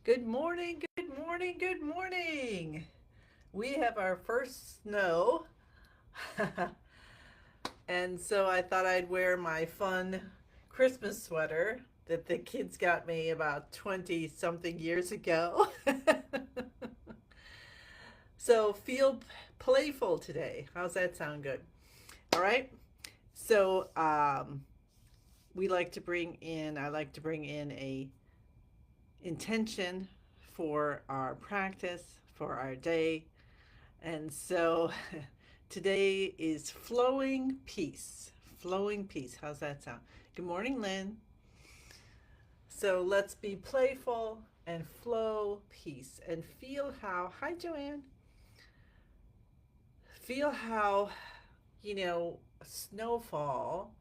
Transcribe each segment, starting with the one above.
Good morning, good morning, good morning. We have our first snow. And so I thought I'd wear my fun Christmas sweater that the kids got me about 20 something years ago. So feel playful today. How's that sound good? All right. So I like to bring in a intention for our practice, for our day. And so today is flowing peace. Flowing peace. How's that sound? Good morning, Lynn. So let's be playful and flow peace and feel how, hi, Joanne. Feel how, snowfall,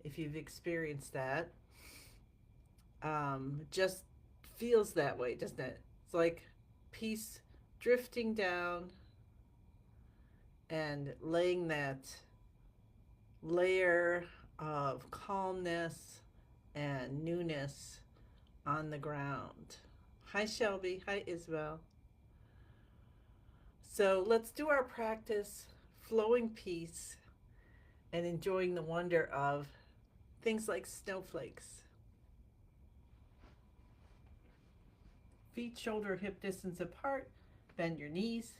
if you've experienced that, just feels that way, doesn't it? It's like peace drifting down and laying that layer of calmness and newness on the ground. Hi, Shelby. Hi, Isabel. So let's do our practice, flowing peace, and enjoying the wonder of things like snowflakes. Feet shoulder hip distance apart. Bend your knees,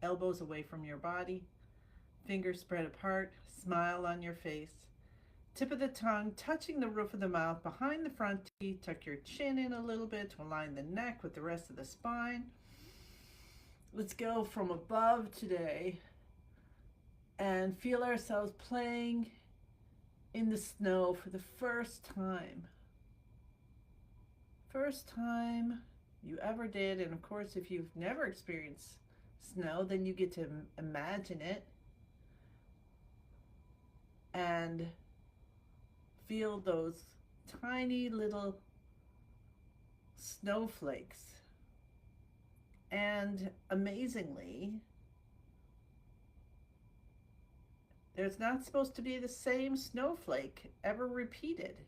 elbows away from your body, fingers spread apart, smile on your face. Tip of the tongue touching the roof of the mouth behind the front teeth. Tuck your chin in a little bit to align the neck with the rest of the spine. Let's go from above today and feel ourselves playing in the snow for the first time. First time you ever did. And of course, if you've never experienced snow, then you get to imagine it and feel those tiny little snowflakes. And amazingly, there's not supposed to be the same snowflake ever repeated.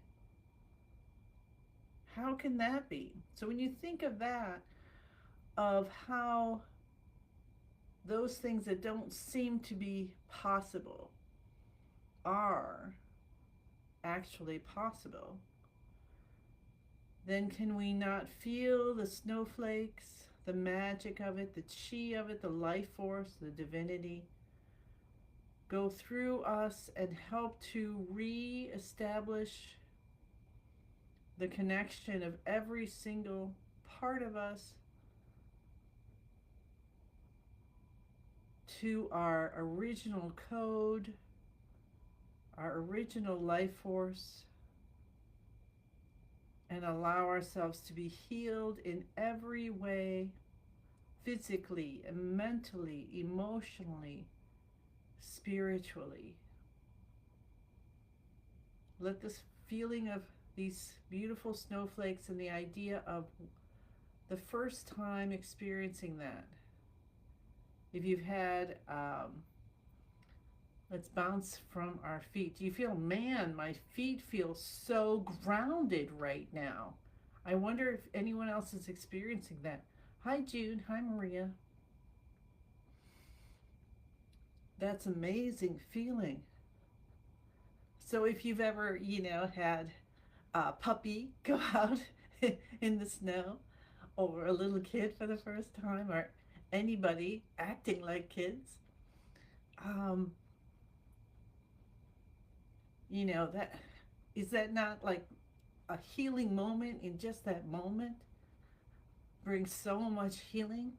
How can that be? So when you think of that, of how those things that don't seem to be possible are actually possible, then can we not feel the snowflakes, the magic of it, the chi of it, the life force, the divinity go through us and help to re-establish the connection of every single part of us to our original code, our original life force, and allow ourselves to be healed in every way, physically, mentally, emotionally, spiritually. Let this feeling of these beautiful snowflakes and the idea of the first time experiencing that. If you've had, let's bounce from our feet. Do you feel, man, my feet feel so grounded right now? I wonder if anyone else is experiencing that. Hi, Jude. Hi, Maria. That's amazing feeling. So if you've ever, had a puppy go out in the snow, or a little kid for the first time, or anybody acting like kids, um, that is that not like a healing moment in just that moment? Brings so much healing.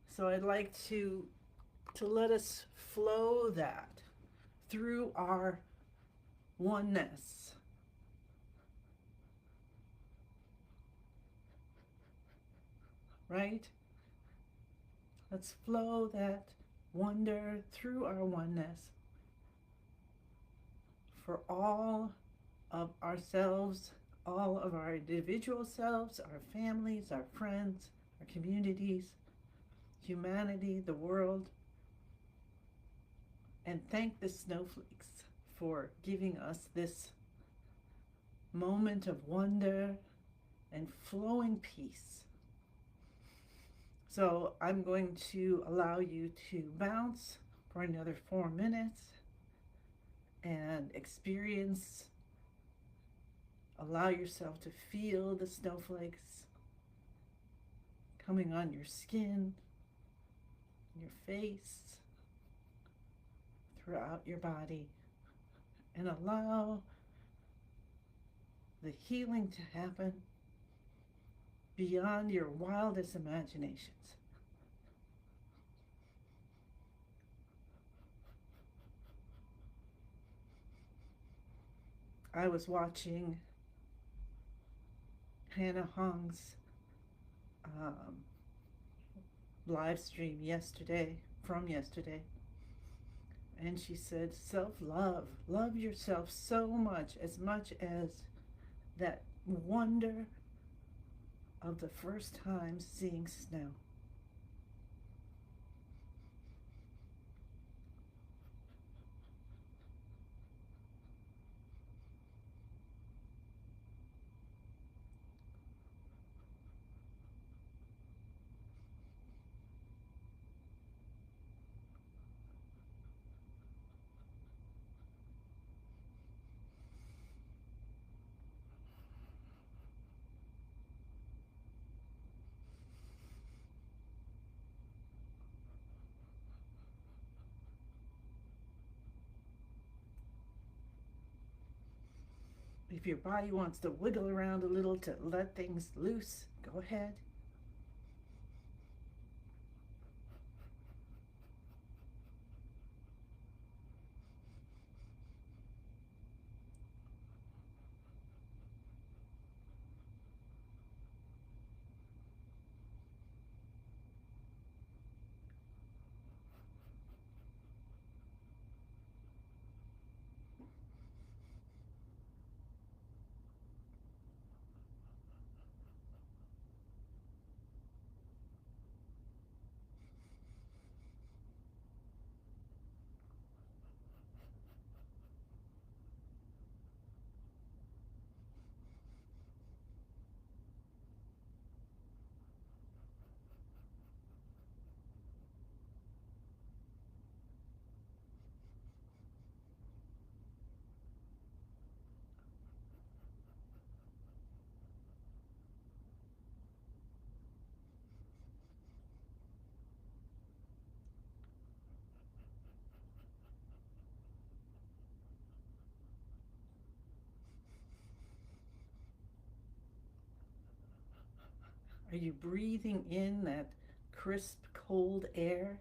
So I'd like to let us flow that through our oneness, right? Let's flow that wonder through our oneness for all of ourselves, all of our individual selves, our families, our friends, our communities, humanity, the world, and thank the snowflakes for giving us this moment of wonder and flowing peace. So I'm going to allow you to bounce for another 4 minutes and experience, allow yourself to feel the snowflakes coming on your skin, your face, throughout your body, and allow the healing to happen beyond your wildest imaginations. I was watching Hannah Hong's live stream from yesterday, and she said self-love, love yourself so much as that wonder of the first time seeing snow. If your body wants to wiggle around a little to let things loose, go ahead. Are you breathing in that crisp, cold air?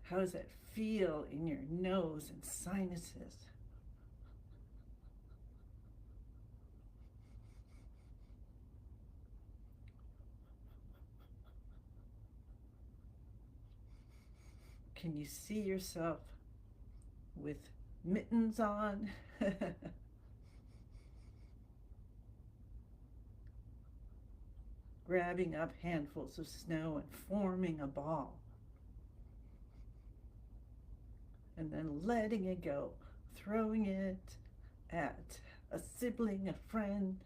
How does that feel in your nose and sinuses? Can you see yourself with mittens on? Grabbing up handfuls of snow and forming a ball. And then letting it go, throwing it at a sibling, a friend,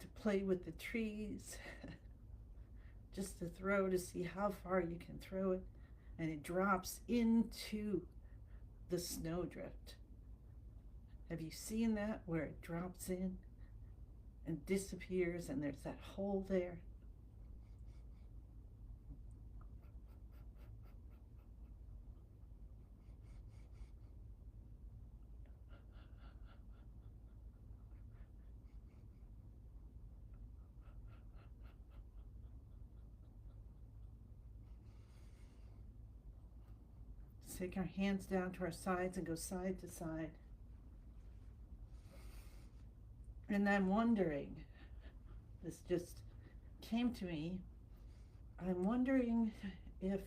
to play with the trees, just to throw to see how far you can throw it, and it drops into the snowdrift. Have you seen that, where it drops in and disappears and there's that hole there? Take our hands down to our sides and go side to side. And I'm wondering, this just came to me, I'm wondering if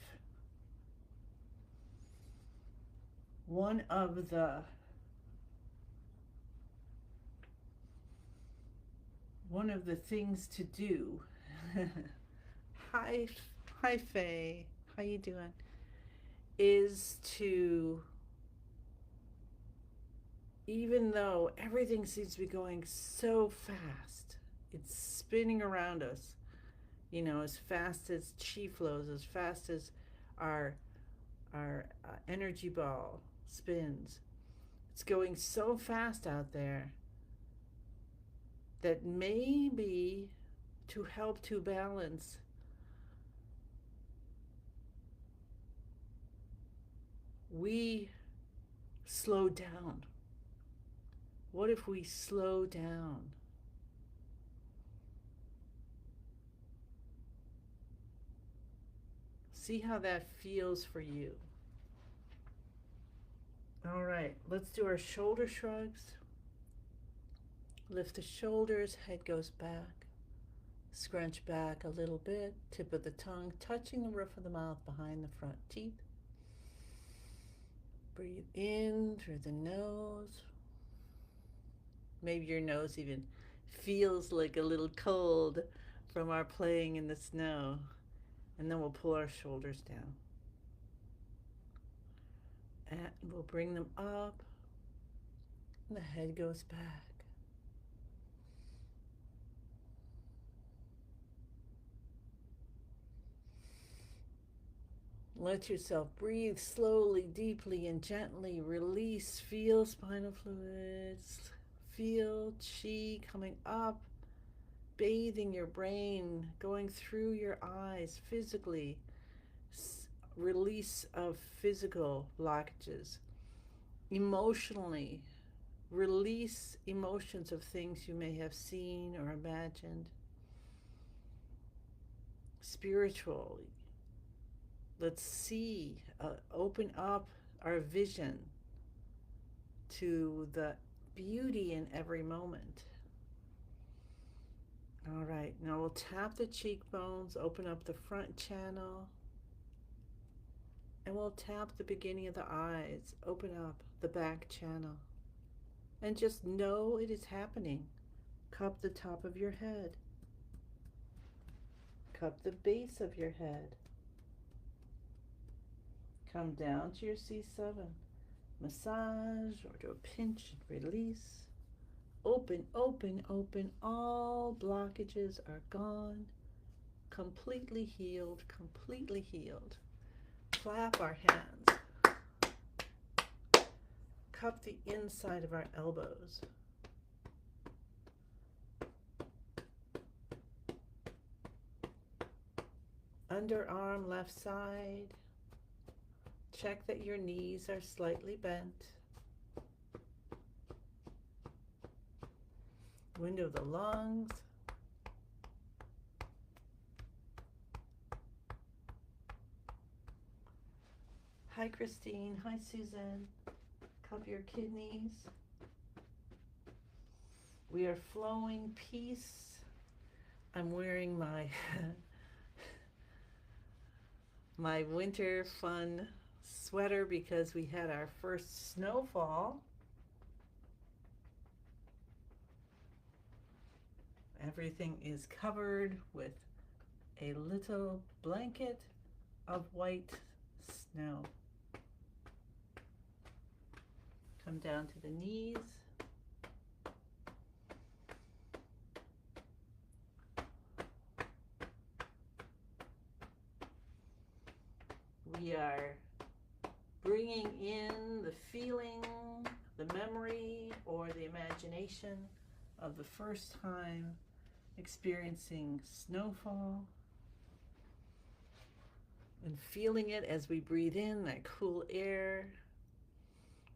one of the things to do hi Faye, how you doing, is to even though everything seems to be going so fast, it's spinning around us, as fast as chi flows, as fast as our energy ball spins. It's going so fast out there that maybe to help to balance, we slow down. What if we slow down? See how that feels for you. All right, let's do our shoulder shrugs. Lift the shoulders, head goes back. Scrunch back a little bit, tip of the tongue touching the roof of the mouth behind the front teeth. Breathe in through the nose. Maybe your nose even feels like a little cold from our playing in the snow. And then we'll pull our shoulders down. And we'll bring them up. And the head goes back. Let yourself breathe slowly, deeply, and gently. Release. Feel spinal fluids. Feel chi coming up, bathing your brain, going through your eyes physically. Release of physical blockages. Emotionally, release emotions of things you may have seen or imagined. Spiritually, let's see, open up our vision to the beauty in every moment. All right, now we'll tap the cheekbones, open up the front channel, and we'll tap the beginning of the eyes, open up the back channel, and just know it is happening. Cup the top of your head, cup the base of your head, come down to your C7, massage or do a pinch and release. Open, open, open. All blockages are gone. Completely healed, completely healed. Clap our hands. Cup the inside of our elbows. Underarm left side. Check that your knees are slightly bent. Window of the lungs. Hi, Christine. Hi, Susan. Cup your kidneys. We are flowing peace. I'm wearing my my winter fun sweater because we had our first snowfall. Everything is covered with a little blanket of white snow. Come down to the knees. We are bringing in the feeling, the memory, or the imagination of the first time experiencing snowfall, and feeling it as we breathe in that cool air,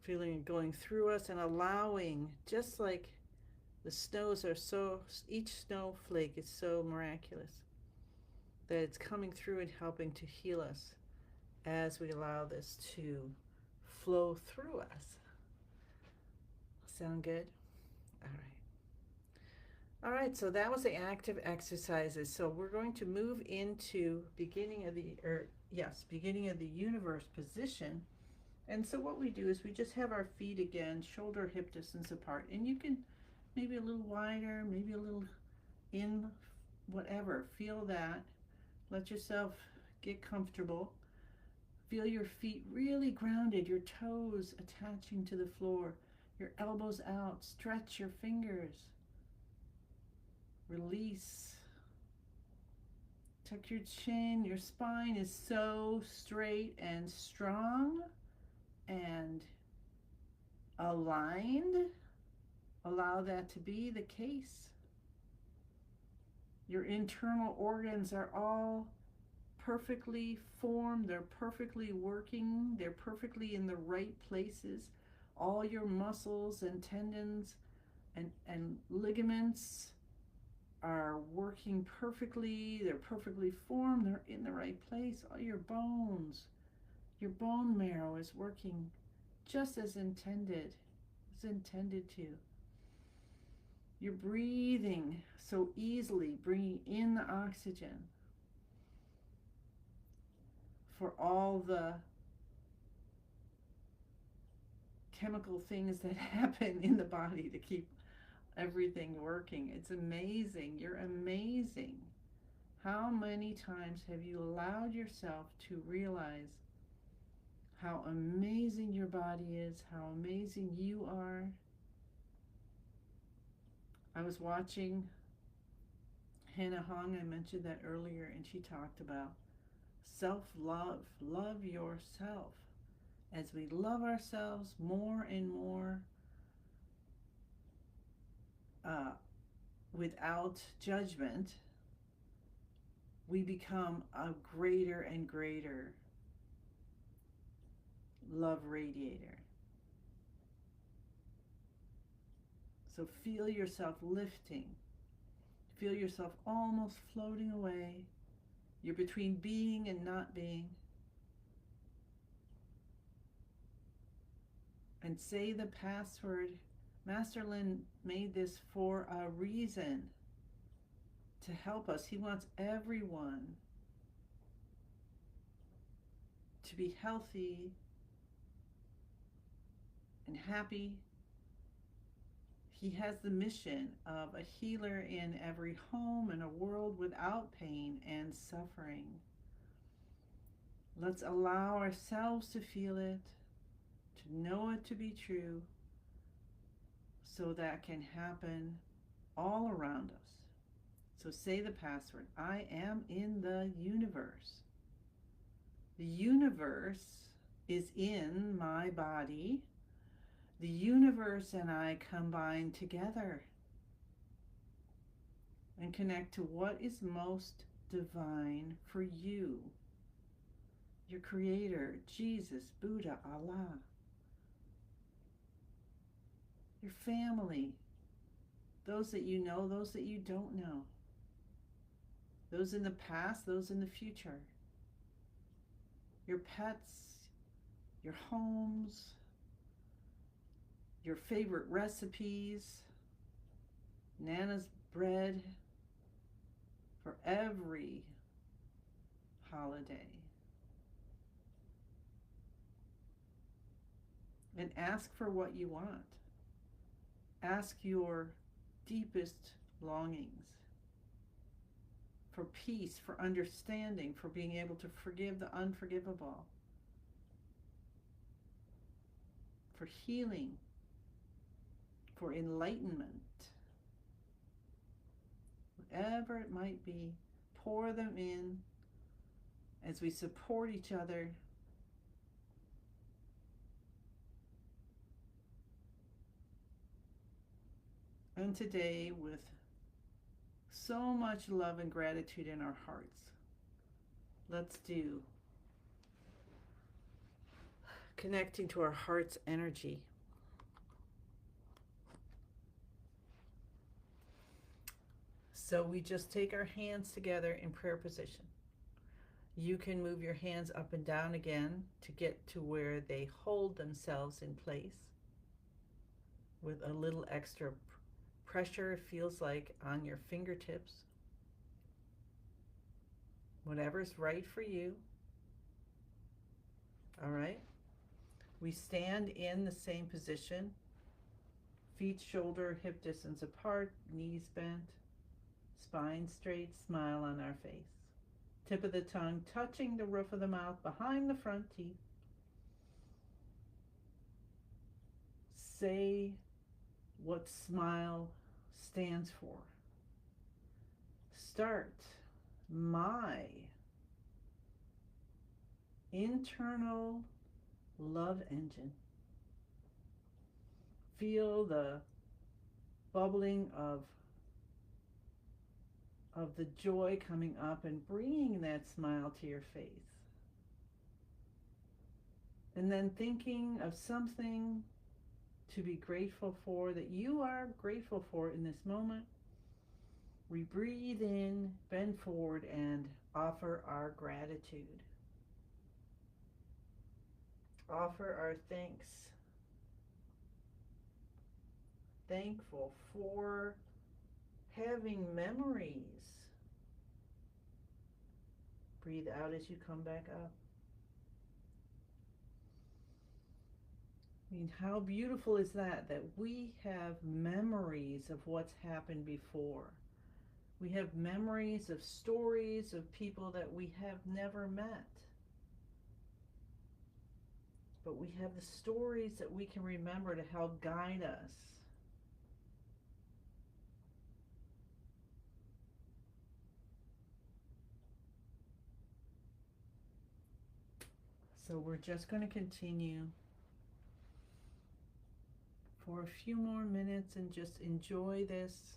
feeling it going through us, and allowing, just like the snows are so, each snowflake is so miraculous, that it's coming through and helping to heal us as we allow this to flow through us. Sound good? All right. All right, so that was the active exercises. So we're going to move into beginning of the universe position. And so what we do is we just have our feet again, shoulder hip distance apart. And you can maybe a little wider, maybe a little in, whatever. Feel that. Let yourself get comfortable. Feel your feet really grounded, your toes attaching to the floor, Your elbows out. Stretch your fingers. Release. Tuck your chin. Your spine is so straight and strong and aligned. Allow that to be the case. Your internal organs are all perfectly formed. They're perfectly working. They're perfectly in the right places. All your muscles and tendons and ligaments are working perfectly. They're perfectly formed. They're in the right place. All your bones, your bone marrow is working just as intended to. You're breathing so easily, bringing in the oxygen for all the chemical things that happen in the body to keep everything working. It's amazing. You're amazing. How many times have you allowed yourself to realize how amazing your body is, how amazing you are? I was watching Hannah Hong, I mentioned that earlier, and she talked about self-love. Love yourself. As we love ourselves more and more, without judgment, we become a greater and greater love radiator. So feel yourself lifting. Feel yourself almost floating away. You're between being and not being. And say the password. Master Lin made this for a reason, to help us. He wants everyone to be healthy and happy. He has the mission of a healer in every home and a world without pain and suffering. Let's allow ourselves to feel it, to know it to be true, so that can happen all around us. So say the password. I am in the universe. The universe is in my body. The universe and I combine together and connect to what is most divine for you. Your creator, Jesus, Buddha, Allah. Your family, those that you know, those that you don't know. Those in the past, those in the future. Your pets, your homes, your favorite recipes, Nana's bread for every holiday. And ask for what you want. Ask your deepest longings for peace, for understanding, for being able to forgive the unforgivable, for healing, for enlightenment. Whatever it might be, pour them in as we support each other. And today, with so much love and gratitude in our hearts, let's do connecting to our heart's energy. So we just take our hands together in prayer position. You can move your hands up and down again to get to where they hold themselves in place with a little extra pressure, it feels like, on your fingertips. Whatever's right for you. All right. We stand in the same position. Feet shoulder, hip distance apart, knees bent, spine straight, smile on our face. Tip of the tongue touching the roof of the mouth behind the front teeth. say what smile stands for. Start my internal love engine. Feel the bubbling of the joy coming up and bringing that smile to your face. And then thinking of something to be grateful for, that you are grateful for in this moment. We breathe in, bend forward, and offer our gratitude. Offer our thanks. Thankful for having memories. Breathe out as you come back up. I mean, how beautiful is that we have memories of what's happened before. We have memories of stories of people that we have never met. But we have the stories that we can remember to help guide us. So we're just going to continue for a few more minutes and just enjoy this.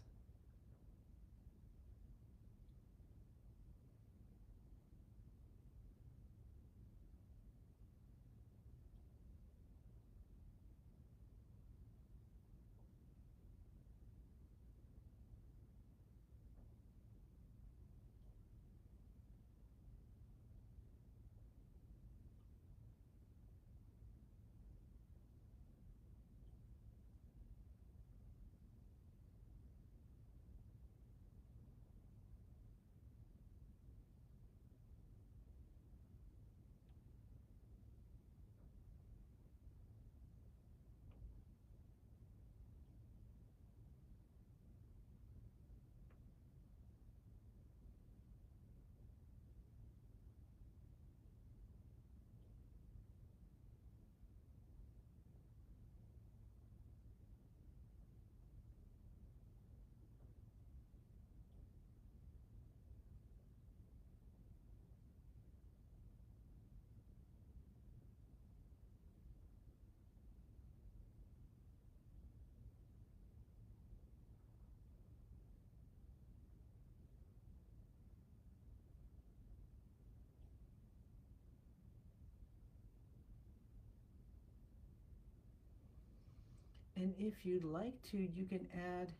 And if you'd like to, you can add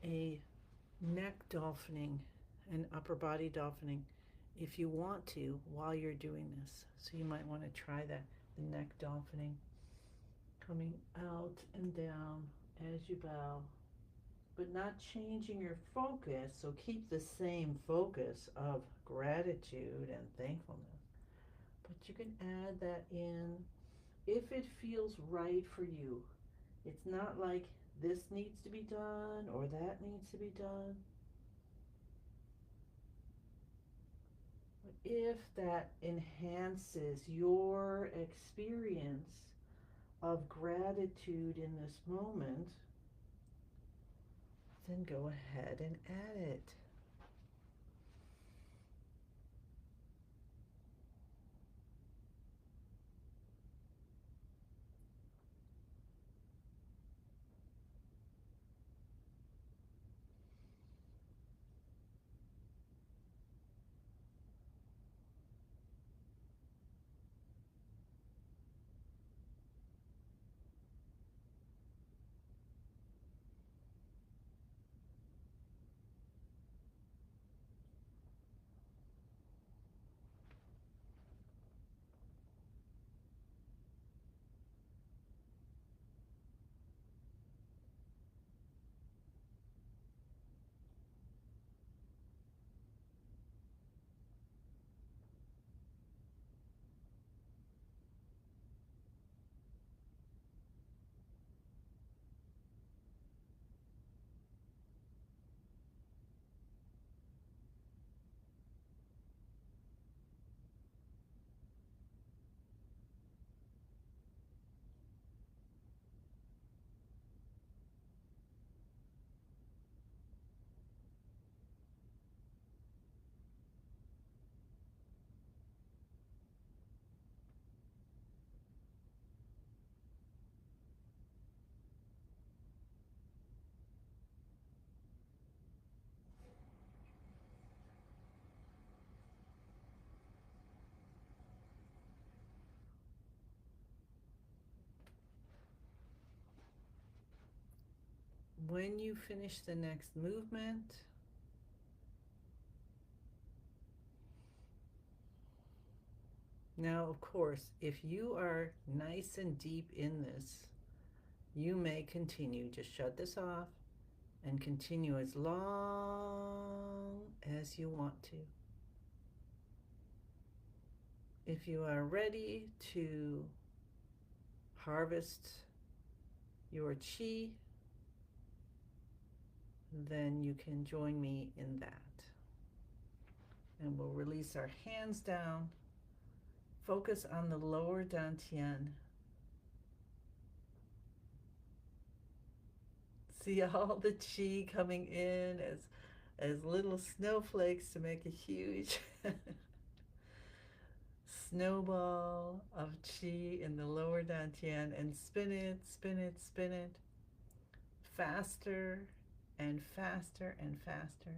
a neck dolphining and upper body dolphining if you want to while you're doing this. So you might want to try that, the neck dolphining, coming out and down as you bow, but not changing your focus. So keep the same focus of gratitude and thankfulness. But you can add that in if it feels right for you. It's not like this needs to be done or that needs to be done. But if that enhances your experience of gratitude in this moment, then go ahead and add it. When you finish the next movement, now, of course, if you are nice and deep in this, you may continue. Just shut this off and continue as long as you want to. If you are ready to harvest your chi, then you can join me in that. And we'll release our hands down. Focus on the lower dantian. See all the chi coming in as little snowflakes to make a huge snowball of chi in the lower dantian, and spin it, spin it, spin it, faster and faster and faster.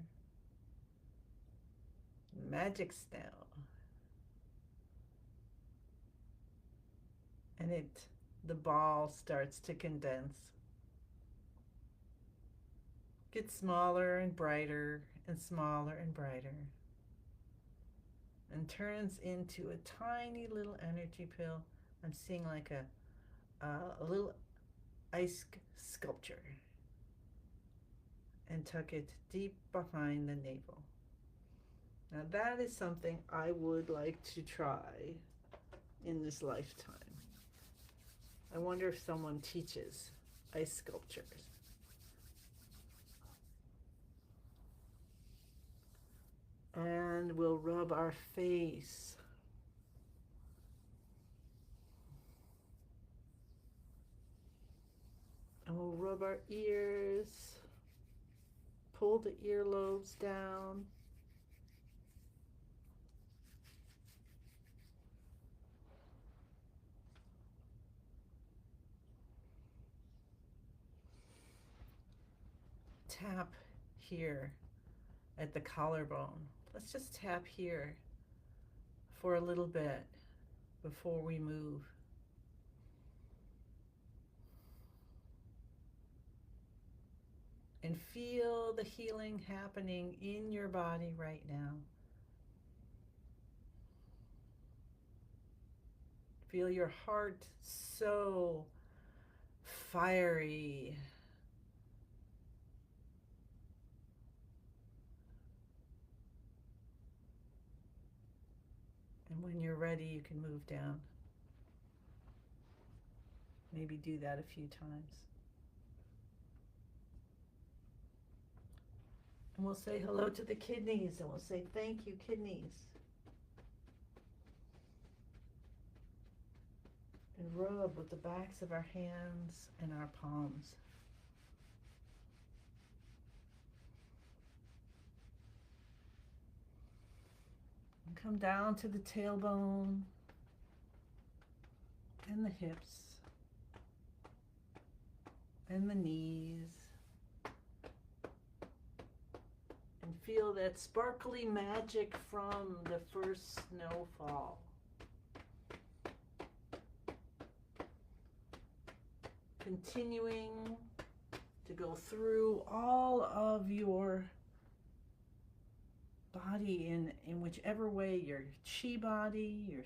Magic snow. And the ball starts to condense. Gets smaller and brighter and smaller and brighter, and turns into a tiny little energy pill. I'm seeing like a little ice sculpture, and tuck it deep behind the navel. Now that is something I would like to try in this lifetime. I wonder if someone teaches ice sculptures. And we'll rub our face. And we'll rub our ears. Pull the earlobes down. Tap here at the collarbone. Let's just tap here for a little bit before we move. And feel the healing happening in your body right now. Feel your heart so fiery. And when you're ready, you can move down. Maybe do that a few times. And we'll say hello to the kidneys, and we'll say thank you, kidneys. And rub with the backs of our hands and our palms. And come down to the tailbone and the hips and the knees. And feel that sparkly magic from the first snowfall. Continuing to go through all of your body in whichever way, your chi body,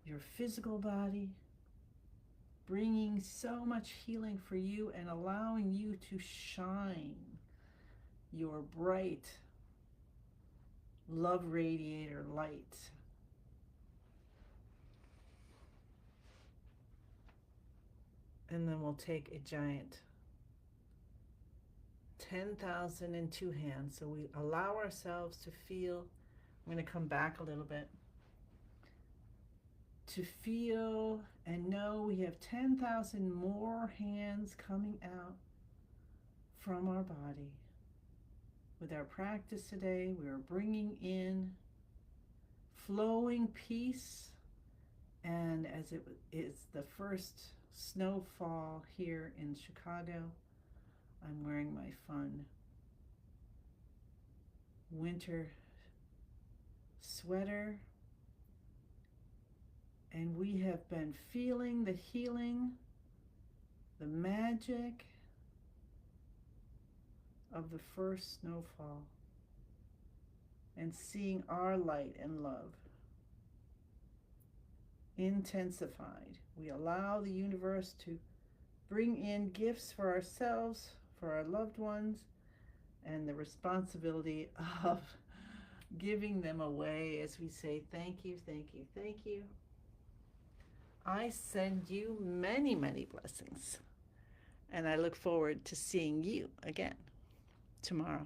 your physical body, bringing so much healing for you and allowing you to shine your bright love radiator light. And then we'll take a giant 10,000 in two hands. So we allow ourselves to feel, I'm going to come back a little bit, to feel and know we have 10,000 more hands coming out from our body. With our practice today, we are bringing in flowing peace, and as it is the first snowfall here in Chicago, I'm wearing my fun winter sweater, and we have been feeling the healing, the magic, of the first snowfall and seeing our light and love intensified. We allow the universe to bring in gifts for ourselves, for our loved ones, and the responsibility of giving them away as we say, thank you, thank you, thank you. I send you many, many blessings, and I look forward to seeing you again tomorrow.